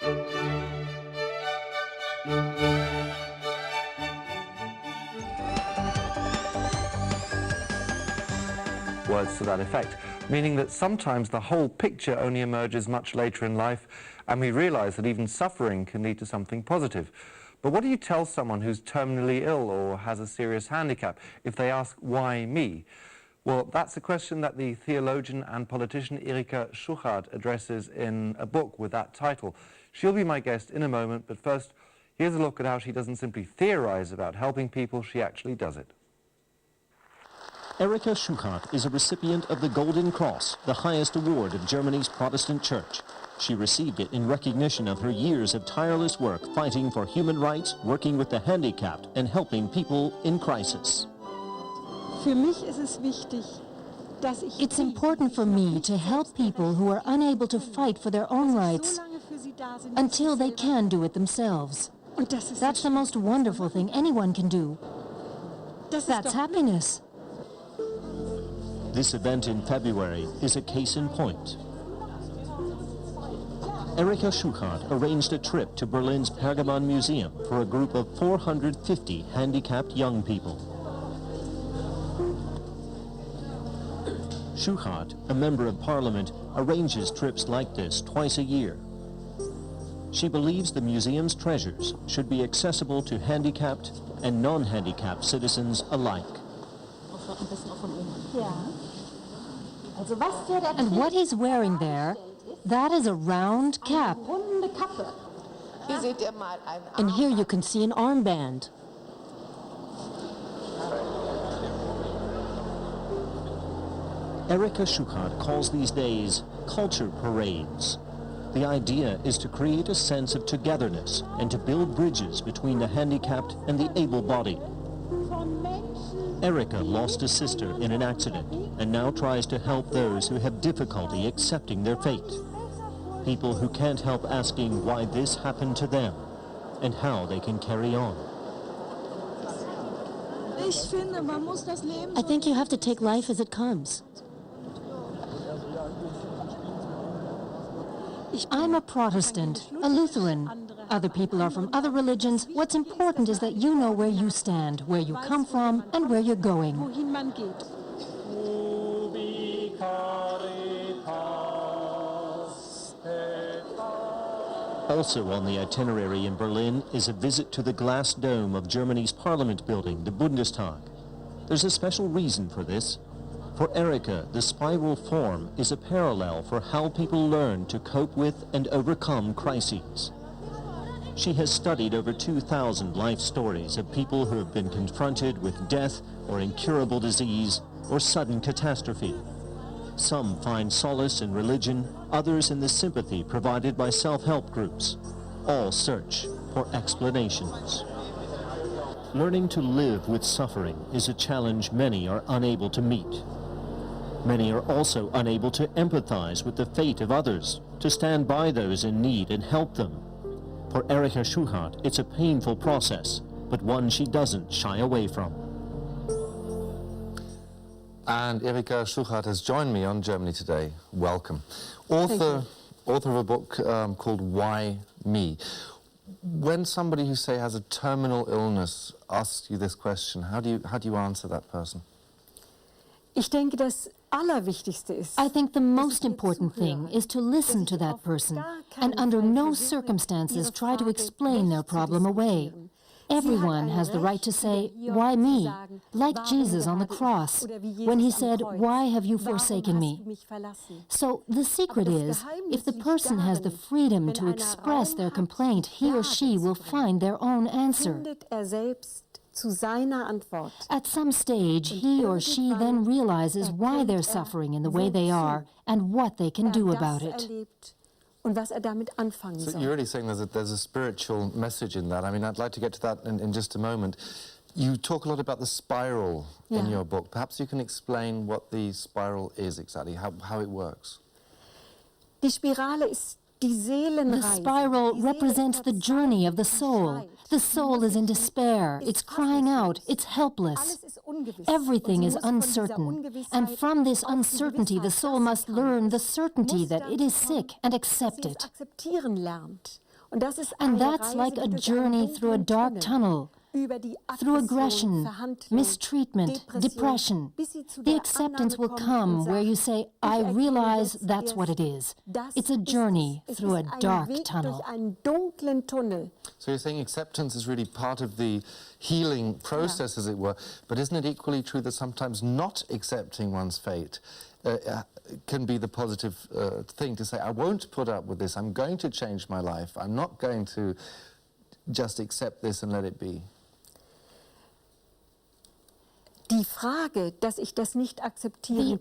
Words to that effect, meaning that sometimes the whole picture only emerges much later in life, and we realize that even suffering can lead to something positive. But what do you tell someone who's terminally ill or has a serious handicap if they ask, why me? Well, that's a question that the theologian and politician Erika Schuchardt addresses in a book with that title. She'll be my guest in a moment, but first, here's a look at how she doesn't simply theorize about helping people, she actually does it. Erika Schuchardt is a recipient of the Golden Cross, the highest award of Germany's Protestant Church. She received it in recognition of her years of tireless work fighting for human rights, working with the handicapped, and helping people in crisis. It's important for me to help people who are unable to fight for their own rights until they can do it themselves. That's the most wonderful thing anyone can do. That's happiness. This event in February is a case in point. Erika Schuchardt arranged a trip to Berlin's Pergamon Museum for a group of 450 handicapped young people. Schuchardt, a member of parliament, arranges trips like this twice a year. She believes the museum's treasures should be accessible to handicapped and non-handicapped citizens alike. And what he's wearing there, that is a round cap. And here you can see an armband. Erika Schuchardt calls these days culture parades. The idea is to create a sense of togetherness and to build bridges between the handicapped and the able-bodied. Erika lost a sister in an accident and now tries to help those who have difficulty accepting their fate. People who can't help asking why this happened to them and how they can carry on. I think you have to take life as it comes. I'm a Protestant, a Lutheran. Other people are from other religions. What's important is that you know where you stand, where you come from, and where you're going. Also on the itinerary in Berlin is a visit to the glass dome of Germany's parliament building, the Bundestag. There's a special reason for this. For Erika, the spiral form is a parallel for how people learn to cope with and overcome crises. She has studied over 2,000 life stories of people who have been confronted with death or incurable disease or sudden catastrophe. Some find solace in religion, others in the sympathy provided by self-help groups. All search for explanations. Learning to live with suffering is a challenge many are unable to meet. Many are also unable to empathize with the fate of others, to stand by those in need and help them. For Erika Schuchardt, it's a painful process, but one she doesn't shy away from. And Erika Schuchardt has joined me on Germany Today. Welcome. Author of a book called Why Me? When somebody who, say, has a terminal illness asks you this question, how do you answer that person? I think the most important thing is to listen to that person and under no circumstances try to explain their problem away. Everyone has the right to say, why me? Like Jesus on the cross, when he said, why have you forsaken me? So the secret is, if the person has the freedom to express their complaint, he or she will find their own answer. At some stage, he or she then realizes why they're suffering in the way they are and what they can do about it. So you're really saying there's a spiritual message in that. I mean, I'd like to get to that in just a moment. You talk a lot about the spiral in your book. Perhaps you can explain what the spiral is exactly, how it works. The spiral represents the journey of the soul. The soul is in despair, it's crying out, it's helpless. Everything is uncertain, and from this uncertainty the soul must learn the certainty that it is sick and accept it. And that's like a journey through a dark tunnel, through aggression, mistreatment, depression. The acceptance will come where you say, I realize that's what it is. It's a journey through a dark tunnel. So you're saying acceptance is really part of the healing process, as it were, but isn't it equally true that sometimes not accepting one's fate can be the positive thing, to say, I won't put up with this, I'm going to change my life, I'm not going to just accept this and let it be? The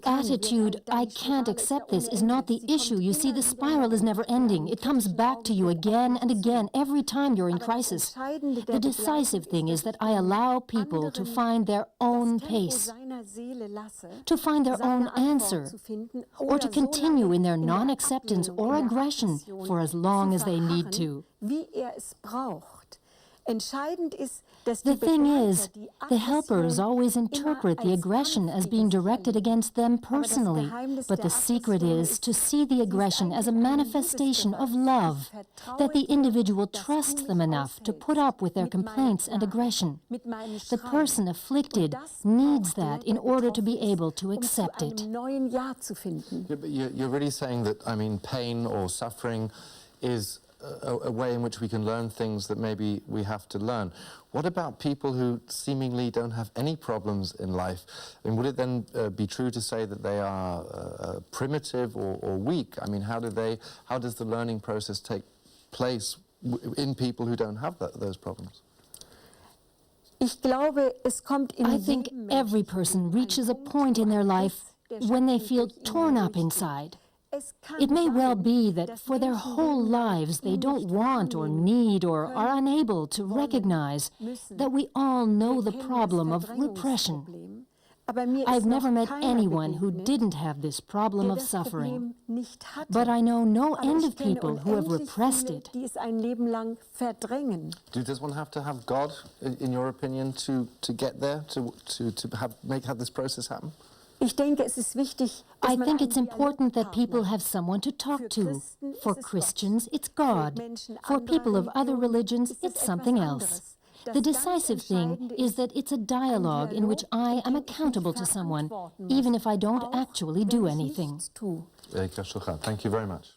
attitude, I can't accept this, is not the issue. You see, the spiral is never ending. It comes back to you again and again every time you're in crisis. The decisive thing is that I allow people to find their own pace, to find their own answer, or to continue in their non-acceptance or aggression for as long as they need to. The thing is, the helpers always interpret the aggression as being directed against them personally, but the secret is to see the aggression as a manifestation of love, that the individual trusts them enough to put up with their complaints and aggression. The person afflicted needs that in order to be able to accept it. Yeah, but you're really saying that, I mean, pain or suffering is a way in which we can learn things that maybe we have to learn. What about people who seemingly don't have any problems in life? I mean, would it then be true to say that they are primitive or weak? I mean, how does the learning process take place in people who don't have those problems? I think every person reaches a point in their life when they feel torn up inside. It may well be that for their whole lives they don't want or need or are unable to recognize that we all know the problem of repression. I've never met anyone who didn't have this problem of suffering, but I know no end of people who have repressed it. Does one have to have God, in your opinion, to get there, to have this process happen? I think it's important that people have someone to talk to. For Christians, it's God. For people of other religions, it's something else. The decisive thing is that it's a dialogue in which I am accountable to someone, even if I don't actually do anything. Erika Schuchardt, thank you very much.